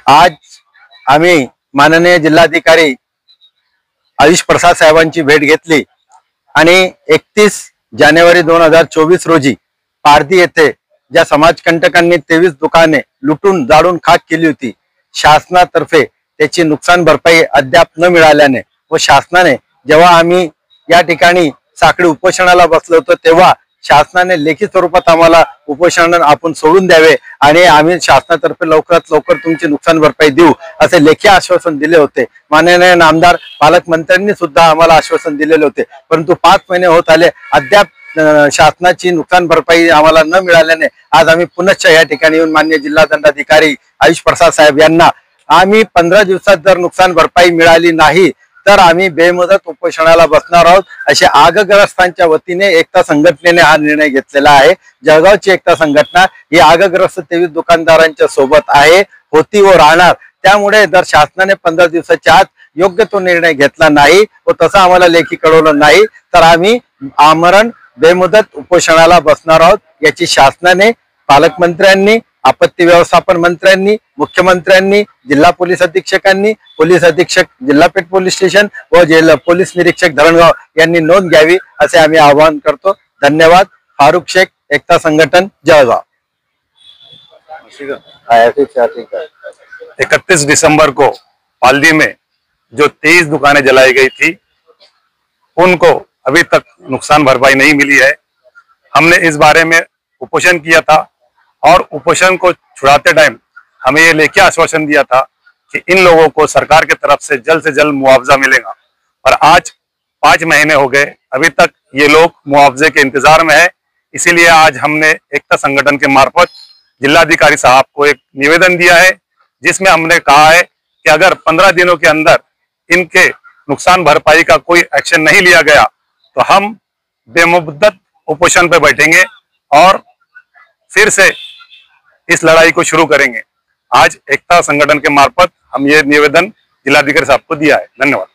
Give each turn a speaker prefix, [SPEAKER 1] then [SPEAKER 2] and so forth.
[SPEAKER 1] आज आम्ही माननीय जिल्हाधिकारी आयुष प्रसाद साहेबांची भेट घेतली आणि 31 जानेवारी 2024 रोजी पारधी येथे ज्या समाजकंटकांनी 23 दुकाने लुटून जाळून खाक केली होती, शासनातर्फे त्याची नुकसान भरपाई अद्याप न मिळाल्याने व शासनाने जेव्हा आम्ही या ठिकाणी साखळी उपोषणाला बसलो होतो तेव्हा शासनाने लेखी स्वरूपात आम्हाला उपोषण आपण सोडून द्यावे आणि आम्ही शासनातर्फे लवकरात लवकर तुमची नुकसान भरपाई देऊ असे लेखी आश्वासन दिले होते। माननीय नामदार पालकमंत्र्यांनी सुद्धा आम्हाला आश्वासन दिलेले होते, परंतु 5 महिने होत आले अद्याप शासनाची नुकसान भरपाई आम्हाला न मिळाल्याने आज आम्ही पुनश्च या ठिकाणी येऊन माननीय जिल्हा दंडाधिकारी आयुष प्रसाद साहेब यांना आम्ही 15 दिवसात जर नुकसान भरपाई मिळाली नाही तर आम्ही बेमुदत उपोषणाला बसणार आहोत असे आगग्रस्तांच्या वतीने एकता संघटनेने हा निर्णय घेतलेला आहे। जळगावची एकता संघटना ही आगग्रस्त 23 दुकानदारांच्या सोबत आहे, होती व राहणार। त्यामुळे जर शासनाने 15 दिवसाच्या आत योग्य तो निर्णय घेतला नाही व तसं आम्हाला लेखी कळवलं नाही तर आम्ही आमरण बेमुदत उपोषणाला बसणार आहोत। याची शासनाने, पालकमंत्र्यांनी, आपत्ती व्यवस्थापन मंत्र्यांनी, मुख्यमंत्र्यांनी, जिल्हा पोलीस अधीक्षकांनी, पोलीस अधीक्षक जिल्हा पेठ पोलीस स्टेशन व जिल्हा पोलीस निरीक्षक धरणगाव यांनी नोंद घ्यावी असे आम्ही आवाहन करतो। धन्यवाद। फारुख शेख, एकता संगठन, जळगाव।
[SPEAKER 2] 31 दिसंबर को पालदी में जो 23 दुकानें जलाई गई थी उनको अभी तक नुकसान भरपाई नहीं मिली है। हमने इस बारे में उपोषण किया था और उपोषण को छुड़ाते टाइम हमें ये लेके आश्वासन दिया था कि इन लोगों को सरकार की तरफ से जल्द मुआवजा मिलेगा, और आज 5 महीने हो गए, अभी तक ये लोग मुआवजे के इंतजार में है। इसीलिए आज हमने एकता संगठन के मार्फत जिलाधिकारी साहब को एक निवेदन दिया है जिसमें हमने कहा है कि अगर 15 दिनों के अंदर इनके नुकसान भरपाई का कोई एक्शन नहीं लिया गया तो हम बेमुद्दत उपोषण पर बैठेंगे और फिर से इस लड़ाई को शुरू करेंगे। आज एकता संगठन के मार्फत हम ये निवेदन जिलाधिकारी साहब को दिया है। धन्यवाद।